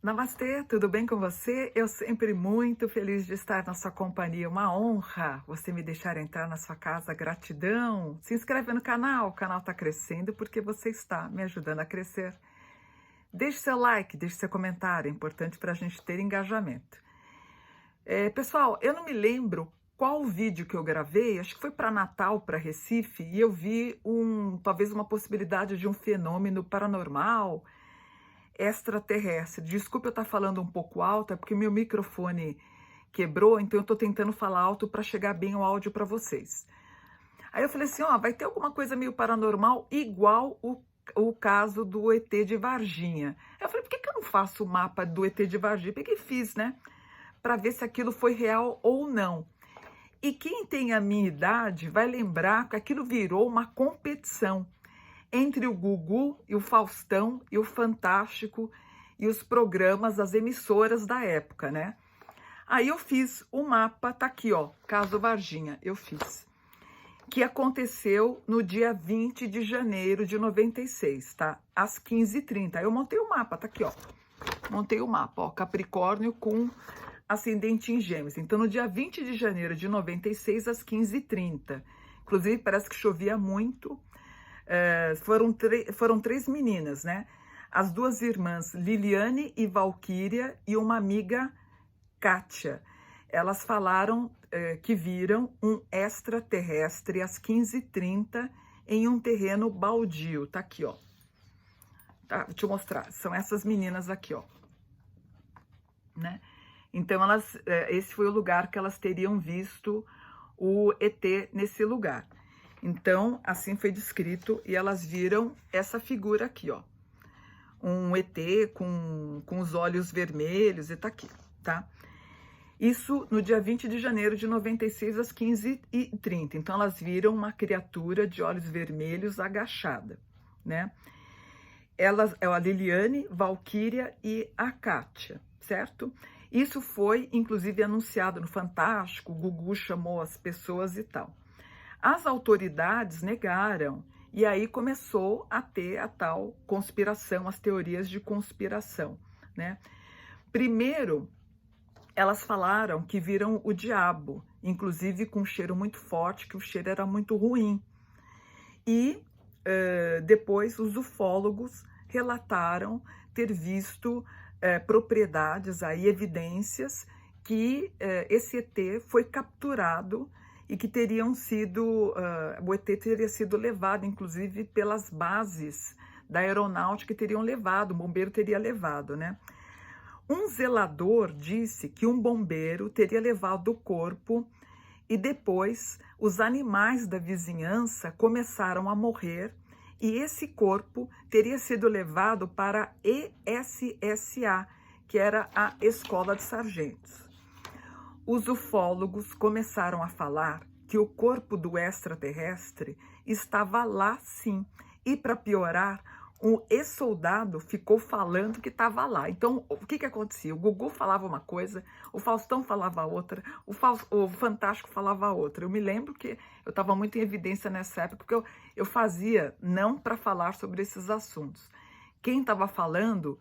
Namastê, tudo bem com você? Eu sempre muito feliz de estar na sua companhia. Uma honra você me deixar entrar na sua casa. Gratidão. Se inscreve no canal, o canal está crescendo porque você está me ajudando a crescer. Deixe seu like, deixe seu comentário, é importante para a gente ter engajamento. Pessoal, eu não me lembro qual vídeo que eu gravei, acho que foi para Natal, para Recife, e eu vi talvez uma possibilidade de um fenômeno paranormal, extraterrestre. Desculpe eu estar falando um pouco alto, é porque meu microfone quebrou, então eu estou tentando falar alto para chegar bem o áudio para vocês. Aí eu falei assim, vai ter alguma coisa meio paranormal igual o caso do ET de Varginha. Aí eu falei, por que eu não faço o mapa do ET de Varginha? Peguei e fiz, né? Para ver se aquilo foi real ou não. E quem tem a minha idade vai lembrar que aquilo virou uma competição entre o Gugu e o Faustão e o Fantástico e os programas, as emissoras da época, né? Aí eu fiz o mapa, tá aqui, ó, caso Varginha, eu fiz. Que aconteceu no dia 20 de janeiro de 96, tá? Às 15h30. Aí eu montei o mapa, tá aqui, ó. Montei o mapa, ó, Capricórnio com ascendente em Gêmeos. Então, no dia 20 de janeiro de 96, às 15h30. Inclusive, parece que chovia muito. Foram três meninas, né? As duas irmãs Liliane e Valquíria e uma amiga Kátia. Elas falaram que viram um extraterrestre às 15h30 em um terreno baldio. Tá aqui, ó. Tá, vou te mostrar. São essas meninas aqui, ó. Né? Então, esse foi o lugar que elas teriam visto o ET nesse lugar. Então, assim foi descrito e elas viram essa figura aqui, ó. Um ET com os olhos vermelhos e tá aqui, tá? Isso no dia 20 de janeiro de 96, às 15h30. Então, elas viram uma criatura de olhos vermelhos agachada, né? Elas, é a Liliane, Valquíria e a Kátia, certo? Isso foi, inclusive, anunciado no Fantástico, o Gugu chamou as pessoas e tal. As autoridades negaram, e aí começou a ter a tal conspiração, as teorias de conspiração, né? Primeiro, elas falaram que viram o diabo, inclusive com um cheiro muito forte, que o cheiro era muito ruim. E depois os ufólogos relataram ter visto propriedades, aí, evidências que esse ET foi capturado e que teriam sido, o ET teria sido levado, inclusive, pelas bases da aeronáutica que teriam levado, o bombeiro teria levado, né? Um zelador disse que um bombeiro teria levado o corpo e depois os animais da vizinhança começaram a morrer e esse corpo teria sido levado para a ESSA, que era a Escola de Sargentos. Os ufólogos começaram a falar que o corpo do extraterrestre estava lá sim. E para piorar, um ex-soldado ficou falando que estava lá. Então, o que acontecia? O Gugu falava uma coisa, o Faustão falava outra, o Fantástico falava outra. Eu me lembro que eu estava muito em evidência nessa época, porque eu fazia não para falar sobre esses assuntos. Quem estava falando,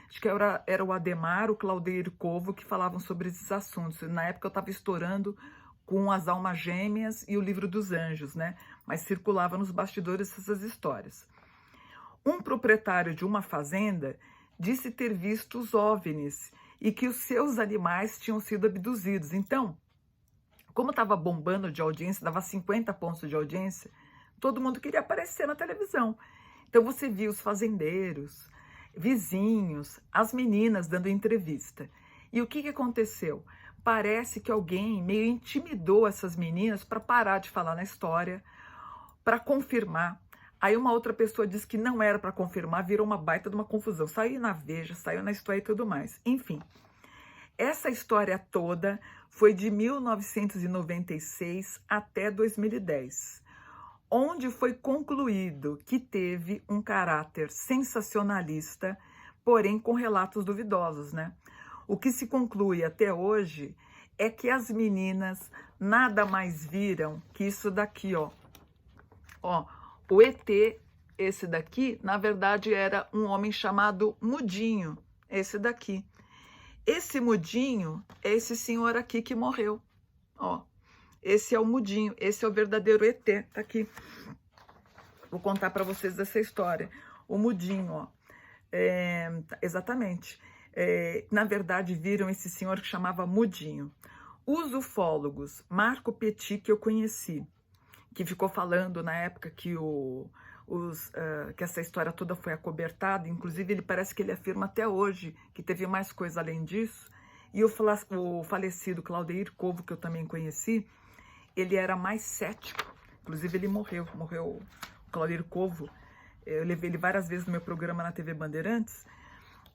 acho que era o Ademar, o Claudeiro Covo, que falavam sobre esses assuntos. Na época eu estava estourando com As Almas Gêmeas e o Livro dos Anjos, né? Mas circulava nos bastidores essas histórias. Um proprietário de uma fazenda disse ter visto os OVNIs e que os seus animais tinham sido abduzidos. Então, como estava bombando de audiência, dava 50 pontos de audiência, todo mundo queria aparecer na televisão. Então você via os fazendeiros, vizinhos, as meninas dando entrevista. E o que aconteceu? Parece que alguém meio intimidou essas meninas para parar de falar na história, para confirmar. Aí uma outra pessoa disse que não era para confirmar, virou uma baita de uma confusão. Saiu na Veja, saiu na História e tudo mais. Enfim, essa história toda foi de 1996 até 2010, onde foi concluído que teve um caráter sensacionalista, porém com relatos duvidosos, né? O que se conclui até hoje é que as meninas nada mais viram que isso daqui, ó. Ó, o ET, esse daqui, na verdade era um homem chamado Mudinho, esse daqui. Esse mudinho é esse senhor aqui que morreu, ó. Esse é o mudinho, esse é o verdadeiro ET, tá aqui. Vou contar para vocês dessa história. O mudinho, ó. Exatamente. Na verdade, viram esse senhor que chamava Mudinho. Os ufólogos, Marco Petit, que eu conheci, que ficou falando na época que que essa história toda foi acobertada, inclusive ele parece que ele afirma até hoje que teve mais coisa além disso, e o falecido Claudeir Covo, que eu também conheci, ele era mais cético, inclusive ele morreu, o Claudeir Covo, eu levei ele várias vezes no meu programa na TV Bandeirantes,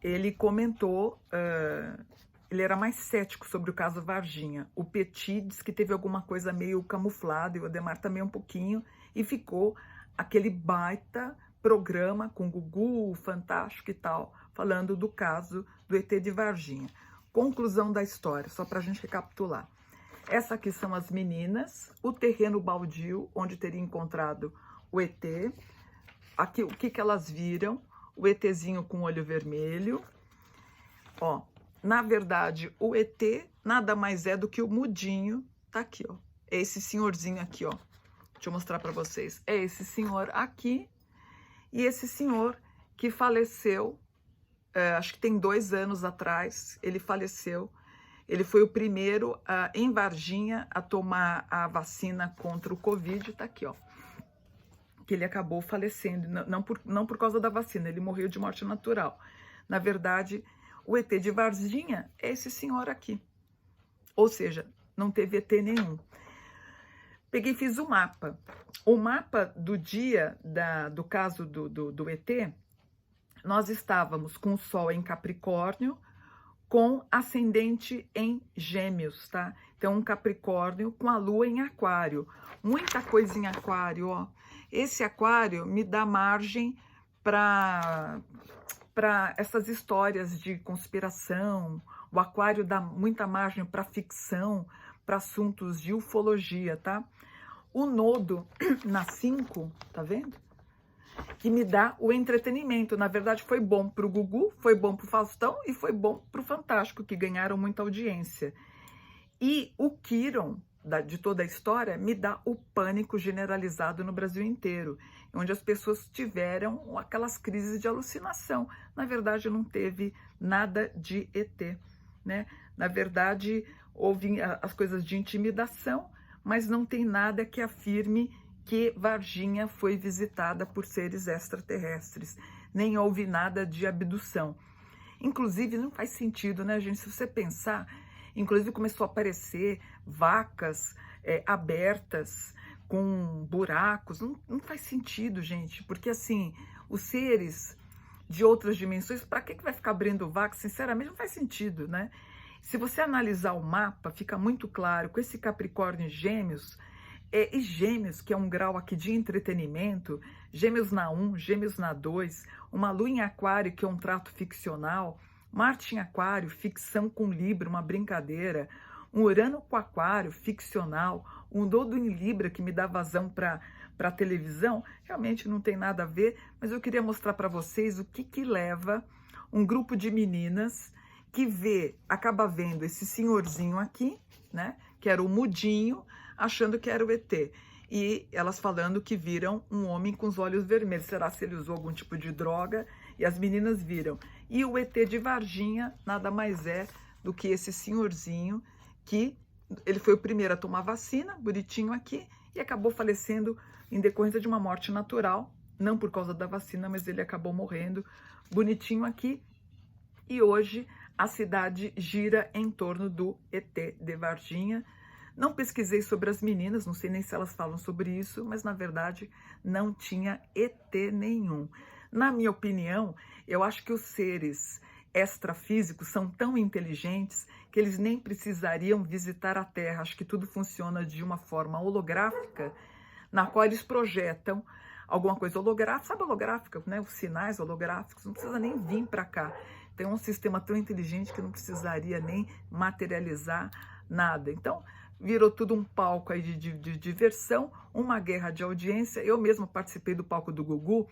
ele comentou, ele era mais cético sobre o caso Varginha. O Petit disse que teve alguma coisa meio camuflada, e o Ademar também um pouquinho, e ficou aquele baita programa com Gugu, Fantástico e tal, falando do caso do ET de Varginha. Conclusão da história, só para a gente recapitular. Essa aqui são as meninas, o terreno baldio, onde teria encontrado o ET. Aqui, o que elas viram? O ETzinho com olho vermelho. Ó, na verdade, o ET nada mais é do que o mudinho. Tá aqui, ó. É esse senhorzinho aqui, ó. Deixa eu mostrar para vocês. É esse senhor aqui e esse senhor que faleceu, acho que tem 2 anos atrás, ele faleceu. Ele foi o primeiro em Varginha a tomar a vacina contra o Covid, tá aqui, ó. Que ele acabou falecendo, não por causa da vacina, ele morreu de morte natural. Na verdade, o ET de Varginha é esse senhor aqui. Ou seja, não teve ET nenhum. Peguei e fiz o mapa. O mapa do dia do caso do ET, nós estávamos com o Sol em Capricórnio, com ascendente em Gêmeos, tá? Então, um Capricórnio com a Lua em Aquário. Muita coisa em Aquário, ó. Esse Aquário me dá margem para essas histórias de conspiração. O Aquário dá muita margem para ficção, para assuntos de ufologia, tá? O nodo na 5, tá vendo? Que me dá o entretenimento. Na verdade, foi bom para o Gugu, foi bom para o Faustão e foi bom para o Fantástico, que ganharam muita audiência. E o Quiron, de toda a história, me dá o pânico generalizado no Brasil inteiro, onde as pessoas tiveram aquelas crises de alucinação. Na verdade, não teve nada de ET, né? Na verdade, houve as coisas de intimidação, mas não tem nada que afirme que Varginha foi visitada por seres extraterrestres, nem houve nada de abdução. Inclusive, não faz sentido, né, gente? Se você pensar, inclusive começou a aparecer vacas abertas com buracos. Não faz sentido, gente, porque assim, os seres de outras dimensões, para que vai ficar abrindo vaca? Sinceramente, não faz sentido, né? Se você analisar o mapa, fica muito claro, com esse Capricórnio e Gêmeos, e Gêmeos, que é um grau aqui de entretenimento, Gêmeos na 1, Gêmeos na 2, uma Lua em Aquário, que é um trato ficcional, Marte em Aquário, ficção com Libra, uma brincadeira, um Urano com Aquário, ficcional, um Nodo em Libra, que me dá vazão para televisão, realmente não tem nada a ver, mas eu queria mostrar para vocês o que leva um grupo de meninas que acaba vendo esse senhorzinho aqui, né, que era o Mudinho, achando que era o ET. E elas falando que viram um homem com os olhos vermelhos. Será se ele usou algum tipo de droga? E as meninas viram. E o ET de Varginha nada mais é do que esse senhorzinho que ele foi o primeiro a tomar vacina, bonitinho aqui, e acabou falecendo em decorrência de uma morte natural, não por causa da vacina, mas ele acabou morrendo bonitinho aqui. E hoje a cidade gira em torno do ET de Varginha. Não pesquisei sobre as meninas, não sei nem se elas falam sobre isso, mas na verdade não tinha ET nenhum. Na minha opinião, eu acho que os seres extrafísicos são tão inteligentes que eles nem precisariam visitar a Terra. Acho que tudo funciona de uma forma holográfica, na qual eles projetam alguma coisa holográfica, sabe holográfica, né? Os sinais holográficos, não precisa nem vir para cá. Tem um sistema tão inteligente que não precisaria nem materializar nada. Então, virou tudo um palco aí de diversão, uma guerra de audiência. Eu mesma participei do palco do Gugu,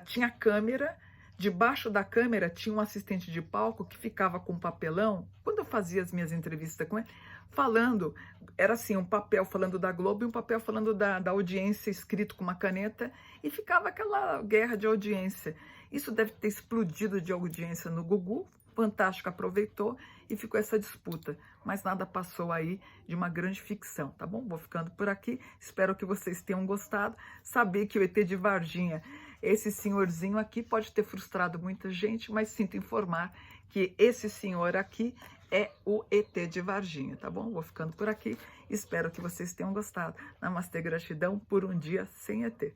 tinha câmera Debaixo da câmera tinha um assistente de palco que ficava com um papelão, quando eu fazia as minhas entrevistas com ele, falando, era assim, um papel falando da Globo e um papel falando da audiência escrito com uma caneta, e ficava aquela guerra de audiência. Isso deve ter explodido de audiência no Gugu, Fantástico aproveitou e ficou essa disputa, mas nada passou aí de uma grande ficção, tá bom? Vou ficando por aqui, espero que vocês tenham gostado. Saber que o ET de Varginha, esse senhorzinho aqui, pode ter frustrado muita gente, mas sinto informar que esse senhor aqui é o ET de Varginha, tá bom? Vou ficando por aqui, espero que vocês tenham gostado. Namastê, gratidão por um dia sem ET.